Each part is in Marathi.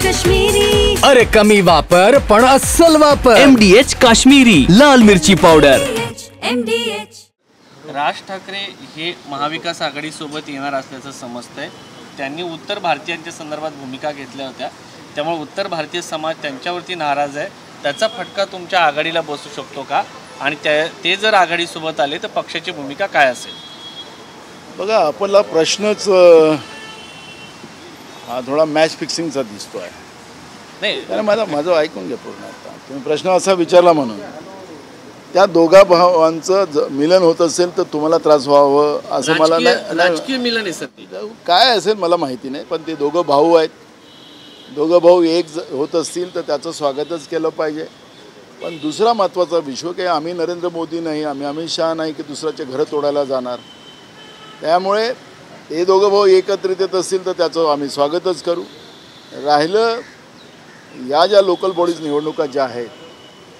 काश्मीरी. अरे कमी वापर पण अस्सल वापर. MDH काश्मीरी लाल मिरची पावडर. MDH. राज ठाकरे हे महाविकास आघाडीसोबत येणार असल्याचं समजतंय. त्यांनी उत्तर भारतीयांच्या संदर्भात भूमिका घेतल्या होत्या, त्यामुळे उत्तर भारतीय समाज त्यांच्यावरती नाराज आहे. त्याचा फटका तुमच्या आघाडीला बसू शकतो का, आणि ते जर आघाडीसोबत आले तर पक्षाची भूमिका काय असेल? बघा, आपला प्रश्नच हा थोडा मॅच फिक्सिंगचा दिसतो आहे. नाही, कारण माझं ऐकून घ्या पूर्ण. आता तुम्ही प्रश्न असा विचारला म्हणून त्या दोघा भावांचं मिलन होत असेल तर तुम्हाला त्रास व्हावं असं मला नाही. राजकीय मिलन आहे सर, काय असेल मला माहिती नाही, पण ते दोघं भाऊ आहेत. दोघं भाऊ एक होत असतील तर त्याचं स्वागतच केलं पाहिजे. पण दुसरा महत्त्वाचा विषय की आम्ही नरेंद्र मोदी नाही, आम्ही अमित शहा नाही की दुसऱ्याचे घरं तोडायला जाणार. त्यामुळे ते दोघं भाऊ एकत्रित येत असतील तर त्याचं आम्ही स्वागतच करू. राहिलं या ज्या लोकल बॉडीज निवडणुका ज्या आहेत,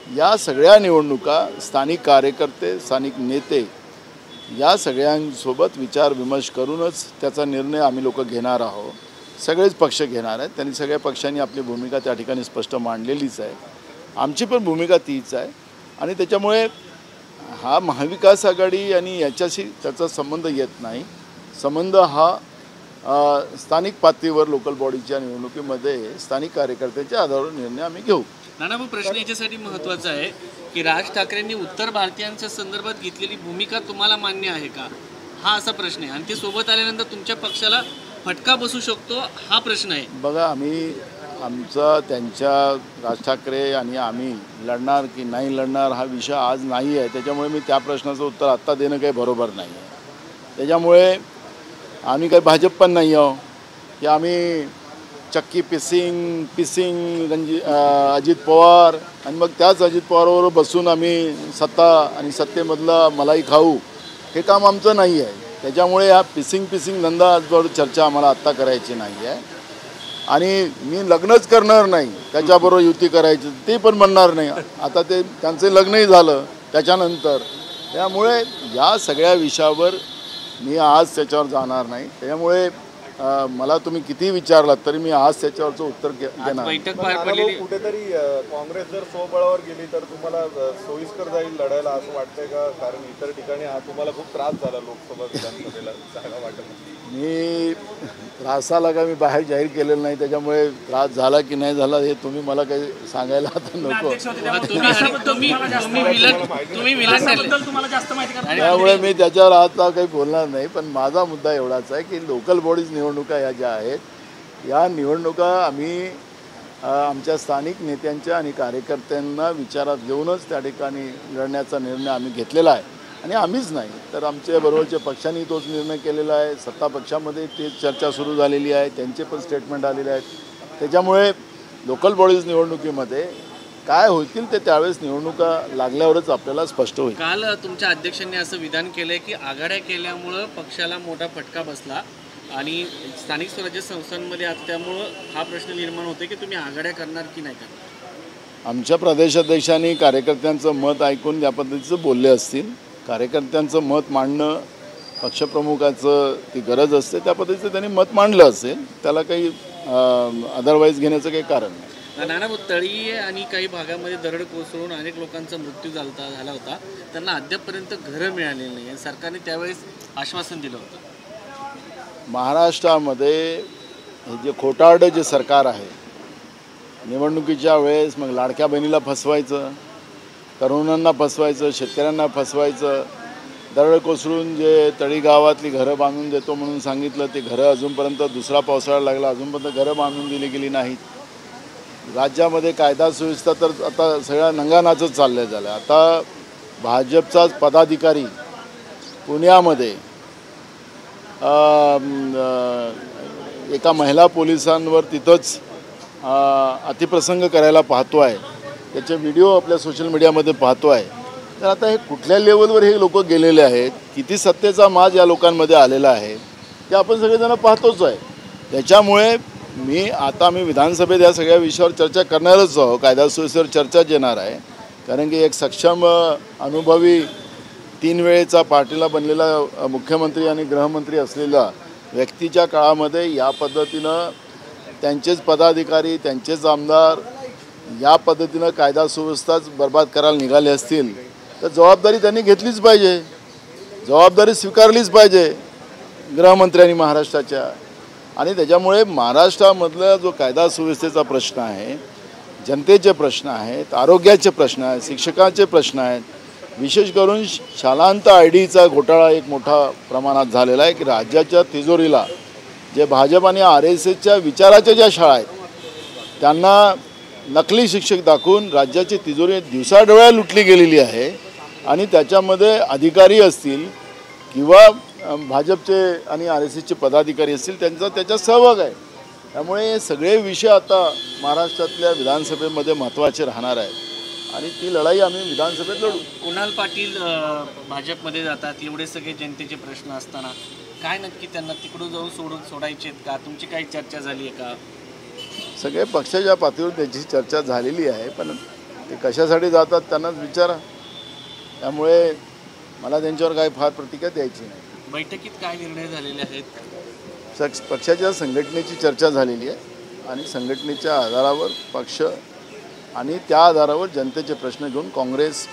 या सगळ्या निवडणुका स्थानिक कार्यकर्ते, स्थानिक नेते या सगळ्यांसोबत विचारविमर्श करूनच त्याचा निर्णय आम्ही लोक घेणार आहोत. सगळेच पक्ष घेणार आहेत. त्यांनी सगळ्या पक्षांनी आपली भूमिका त्या ठिकाणी स्पष्ट मांडलेलीच आहे. आमची पण भूमिका तीच आहे. आणि त्याच्यामुळे हा महाविकास आघाडी आणि याच्याशी त्याचा संबंध येत नाही. संबंध हा स्थानिक पातळीवर लोकल बॉडीच्या निवडणुकीमध्ये स्थानिक कार्यकर्त्यांच्या आधारावर निर्णय आम्ही घेऊ. नाना, प्रश्न याच्यासाठी महत्त्वाचा आहे की राज ठाकरेंनी उत्तर भारतीयांच्या संदर्भात घेतलेली भूमिका तुम्हाला मान्य आहे का, हा असा प्रश्न आहे. आणि ते सोबत आल्यानंतर तुमच्या पक्षाला फटका बसू शकतो, हा प्रश्न आहे. बघा, आमचा त्यांच्या राज ठाकरे आणि आम्ही लढणार की नाही लढणार हा विषय आज नाही आहे. त्याच्यामुळे मी त्या प्रश्नाचं उत्तर आत्ता देणं काही बरोबर नाही आहे. त्याच्यामुळे आम्ही काही भाजप पण नाही आहो की आम्ही चक्की पिसिंग अजित पवार आणि मग त्याच अजित पवारवर बसून आम्ही सत्ता आणि सत्तेमधला मलाई खाऊ, हे काम आमचं नाही आहे. त्याच्यामुळे हा पिसिंग धंदावर चर्चा आम्हाला आत्ता करायची नाही आहे. आणि मी लग्नच करणार नाही, त्याच्याबरोबर युती करायची ते पण म्हणणार नाही. आता ते त्यांचं लग्नही झालं त्याच्यानंतर. त्यामुळे या सगळ्या विषयावर मी आज त्याच्यावर जाणार नाही. त्याच्यामुळे मला तुम्ही किती विचारलात तरी मी आज त्याच्यावरचं उत्तर देणार. बैठक पार पडलेली कुठेतरी काँग्रेस जर स्वबळावर गेली तर तुम्हाला सोयीस्कर जाईल लढायला असं वाटतंय का? कारण इतर ठिकाणी तुम्हाला खूप त्रास झाला लोकसभा विधानसभेला जागा वाटत. मी त्रासाला का मी बाहेर जाहीर केलेलं नाही. त्याच्यामुळे त्रास झाला की नाही झाला हे तुम्ही मला काही सांगायला आता नको. त्यामुळे मी त्याच्यावर आता काही बोलणार नाही. पण माझा मुद्दा एवढाच आहे की लोकल बॉडीज निवडणुका या ज्या आहेत, या निवडणुका आम्ही आमच्या स्थानिक नेत्यांच्या आणि कार्यकर्त्यांना विचारात घेऊनच त्या ठिकाणी लढण्याचा निर्णय आम्ही घेतलेला आहे. आणि आम्हीच नाही तर आमच्या बरोबरच्या पक्षांनी तोच निर्णय केलेला आहे. सत्ता पक्षामध्ये ते चर्चा सुरू झालेली आहे, त्यांचे पण स्टेटमेंट आलेले आहेत. त्याच्यामुळे लोकल बॉडीज निवडणुकीमध्ये काय होतील ते त्यावेळेस निवडणुका लागल्यावरच आपल्याला स्पष्ट होईल. काल तुमच्या अध्यक्षांनी असं विधान केलंय की आघाड्या केल्यामुळं पक्षाला मोठा फटका बसला आणि स्थानिक स्वराज्य संस्थांमध्ये आता त्यामुळं हा प्रश्न निर्माण होतो की तुम्ही आघाड्या करणार की नाही करणार. आमच्या प्रदेशाध्यक्षांनी कार्यकर्त्यांचं मत ऐकून त्या पद्धतीचं बोलले असतील. कार्यकर्त्यांचं मत मांडणं पक्षप्रमुखाचं ती गरज असते, त्या पद्धतीचं त्यांनी मत मांडलं असेल. त्याला काही अदरवाईज घेण्याचं काही कारण नाही. नाना, तळी आणि काही भागामध्ये दरड कोसळून अनेक लोकांचा मृत्यू झाला होता. त्यांना अद्यापपर्यंत घरं मिळालेली नाही. सरकारने त्यावेळेस आश्वासन दिलं होतं. महाराष्ट्रामध्ये हे जे खोटारडं जे सरकार आहे, निवडणुकीच्या वेळेस मग लाडक्या बहिणीला फसवायचं, तरुणांना फसवायचं, शेतकऱ्यांना फसवायचं, दरड कोसळून जे तळी गावातली घरं बांधून देतो म्हणून सांगितलं, ते घरं अजूनपर्यंत दुसरा पावसाळा लागला अजूनपर्यंत घरं बांधून दिली गेली नाहीत. राज्यामध्ये कायदा सुव्यवस्था तर आता सगळ्या नंगानाचंच चाललं झालं. आता भाजपचाच पदाधिकारी पुण्यामध्ये एका महिला पोलिसांवर तिथंच अतिप्रसंग करायला पाहतो आहे. त्याचे व्हिडिओ आपल्या सोशल मीडियामध्ये पाहतो आहे. तर आता हे कुठल्या लेवलवर हे लोक गेलेले आहेत, किती सत्तेचा माज या लोकांमध्ये आलेला आहे ते आपण सगळेजण पाहतोच आहे. त्याच्यामुळे मी विधानसभेत या सगळ्या विषयावर चर्चा करणारच आहोत. कायदा सुव्यवस्थेवर चर्चाच येणार आहे. कारण की एक सक्षम अनुभवी 3 वेळेचा पार्टीला बनलेला मुख्यमंत्री आणि गृहमंत्री असलेला व्यक्तीच्या काळामध्ये या पद्धतीनं त्यांचेच पदाधिकारी, त्यांचेच आमदार या पद्धतीनं कायदा सुव्यवस्थाच बर्बाद करायला निघाले असतील तर जबाबदारी त्यांनी घेतलीच पाहिजे, जबाबदारी स्वीकारलीच पाहिजे गृहमंत्र्यांनी महाराष्ट्राच्या. आणि त्याच्यामुळे महाराष्ट्रामधला जो कायदा सुव्यवस्थेचा प्रश्न आहे, जनतेचे प्रश्न आहेत, आरोग्याचे प्रश्न आहेत, शिक्षकांचे प्रश्न आहेत, विशेष करून शालांत ID चा घोटाळा एक मोठा प्रमाणात झालेला आहे की राज्याच्या तिजोरीला जे भाजप आणि RSSच्या विचाराच्या ज्या शाळा आहेत त्यांना नकली शिक्षक दाखवून राज्याची तिजोरी दिवसाढवळ्या लुटली गेलेली आहे. आणि त्याच्यामध्ये अधिकारी असतील किंवा भाजपचे आणि RSSचे पदाधिकारी असतील त्यांचा त्याच्यात सहभाग आहे. त्यामुळे हे सगळे विषय आता महाराष्ट्रातल्या विधानसभेमध्ये महत्त्वाचे राहणार आहेत आणि ती लढाई आम्ही विधानसभेत लढू. कुणाल पाटील भाजपमध्ये जातात, एवढे सगळे जनतेचे प्रश्न असताना काय नक्की त्यांना तिकडून जाऊन सोडायचे आहेत का? तुमची काही चर्चा झाली आहे का? सगळे पक्षाच्या पातळीवर त्याची चर्चा झालेली आहे, पण ते कशासाठी जातात त्यांनाच विचारा. त्यामुळे मला त्यांच्यावर काही फार प्रतिक्रिया द्यायची नाही. बैठकीत काय निर्णय झालेले आहेत? पक्षाच्या संघटनेची चर्चा झालेली आहे आणि संघटनेच्या आधारावर पक्ष आणि त्या आधारावर जनतेचे प्रश्न घेऊन काँग्रेस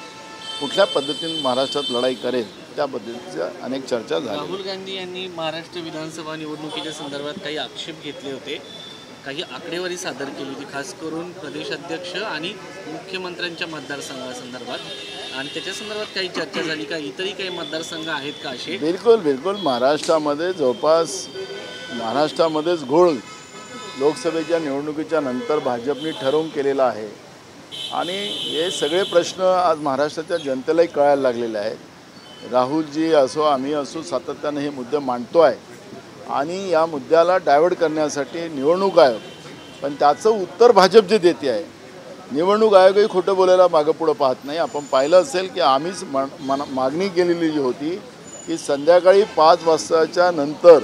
कुठल्या पद्धतीने महाराष्ट्रात लढाई करेल त्या पद्धतीच्या अनेक चर्चा झाल्या. राहुल गांधी यांनी महाराष्ट्र विधानसभा निवडणुकीच्या संदर्भात काही आक्षेप घेतले होते, काही आकडेवारी सादर केली होती, खास करून प्रदेशाध्यक्ष आणि मुख्यमंत्र्यांच्या मतदारसंघासंदर्भात, आणि त्याच्या संदर्भात काही चर्चा झाली का? इतरही काही मतदारसंघ आहेत का असे? बिलकुल महाराष्ट्रामध्ये जवळपास महाराष्ट्रामध्येच घोळ लोकसभेच्या निवडणुकीच्या नंतर भाजपने ठरवून केलेला आहे आणि हे सगळे प्रश्न आज महाराष्ट्राच्या जनतेलाही कळायला लागलेले आहेत. राहुलजी असो आम्ही असो सातत्याने हे मुद्दे मांडतो आहे आणि या मुद्द्याला डायव्हर्ट करण्यासाठी निवडणूक आयोग, पण त्याचं उत्तर भाजप जे देते आहे, निवडणूक आयोगही खोटं बोलायला मागं पुढं पाहत नाही. आपण पाहिलं असेल की आम्हीच मागणी केलेली जी होती की संध्याकाळी 5 वाजताच्या नंतर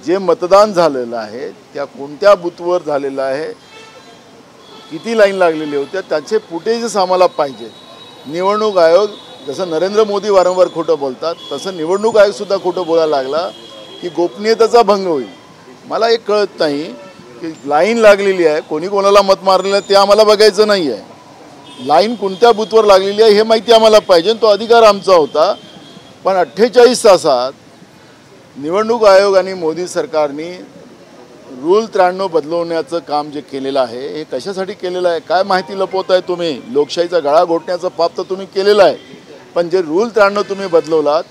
जे मतदान झालेलं आहे त्या कोणत्या बूथवर झालेलं आहे, किती लाईन लागलेली होत्या त्याचे फुटेजेस आम्हाला पाहिजे. निवडणूक आयोग जसं नरेंद्र मोदी वारंवार खोटं बोलतात तसं निवडणूक आयोगसुद्धा खोटं बोलायला लागला की गोपनीयतेचा भंग होईल. मला एक कळत नाही की लाईन लागलेली आहे, कोणी कोणाला मत मारलेलं आहे ते आम्हाला बघायचं नाही आहे. लाईन कोणत्या बूथवर लागलेली आहे हे माहिती आम्हाला पाहिजे, तो अधिकार आमचा होता. पण 48 तासात निवडणूक आयोग आणि मोदी सरकारने रूल 93 बदलवण्याचं काम जे केलेलं आहे हे कशासाठी केलेलं आहे? काय माहिती लपवत आहे तुम्ही? लोकशाहीचा गळा घोटण्याचं पाप तर तुम्ही केलेलं आहे, पण जे रूल 93 तुम्ही बदलवलात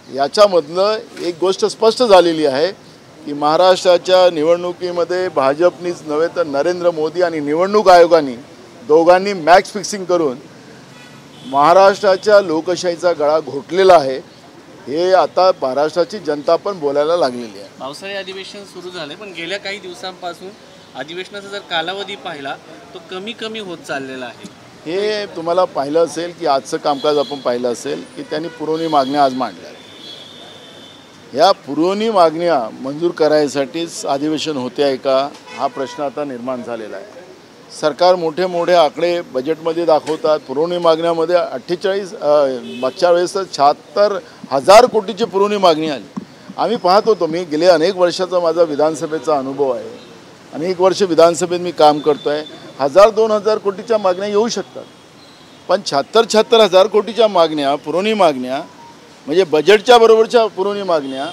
याच्यामधलं एक गोष्ट स्पष्ट झालेली आहे की महाराष्ट्राच्या निवडणुकीमध्ये भाजपनीच नव्हे तर नरेंद्र मोदी आणि निवडणूक आयोगाने दोघांनी मॅच फिक्सिंग करून महाराष्ट्राच्या लोकशाहीचा गळा घोटलेला आहे. हे आता महाराष्ट्राची जनता पण बोलायला लागलेली आहे. पावसाळी अधिवेशन सुरू झाले, पण गेल्या काही दिवसांपासून अधिवेशनाचा जर कालावधी पाहिला तो कमी होत चाललेला आहे. हे तुम्हाला पाहिलं असेल की आजचं कामकाज आपण पाहिलं असेल की त्यांनी पुरवणी मागण्या आज मांडल्या. या पुरवणी मागण्या मंजूर करायसाठीच अधिवेशन होते आहे का हा प्रश्न आता निर्माण झालेला आहे. सरकार मोठे आकडे बजेटमध्ये दाखवतात. पुरवणी मागण्यामध्ये 48 मागच्या वेळेस 76,000 कोटीची पुरवणी मागणी आली. आम्ही पाहत होतो, मी गेले अनेक वर्षाचा माझा विधानसभेचा अनुभव आहे, अनेक वर्ष विधानसभेत मी काम करतो आहे. 1,000-2,000 कोटीच्या मागण्या येऊ शकतात, पण 76,000 कोटीच्या मागण्या पुरवणी मागण्या म्हणजे बजेटच्या बरोबरच्या पुरवणी मागण्या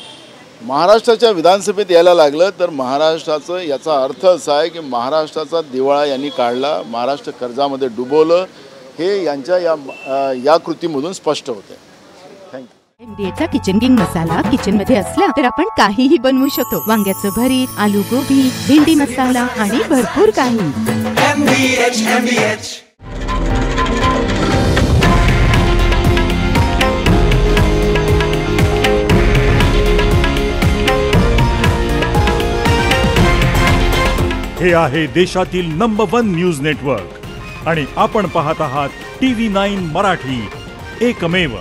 महाराष्ट्राच्या विधानसभेत यायला लागलं तर महाराष्ट्राचं याचा अर्थ असा आहे की महाराष्ट्राचा दिवाळा यांनी काढला, महाराष्ट्र कर्जामध्ये डुबवलं, हे यांच्या या कृतीमधून स्पष्ट होते. थँक्यू. MDHचा किचन किंग मसाला किचन मध्ये असला तर आपण काहीही बनवू शकतो. वांग्याचं भरीत, आलू गोबी, भेंडी मसाला आणि भरपूर काही. MDH. हे आहे देशातील नंबर 1 न्यूज नेटवर्क आणि आपण पाहत आहात TV9 मराठी, एकमेव.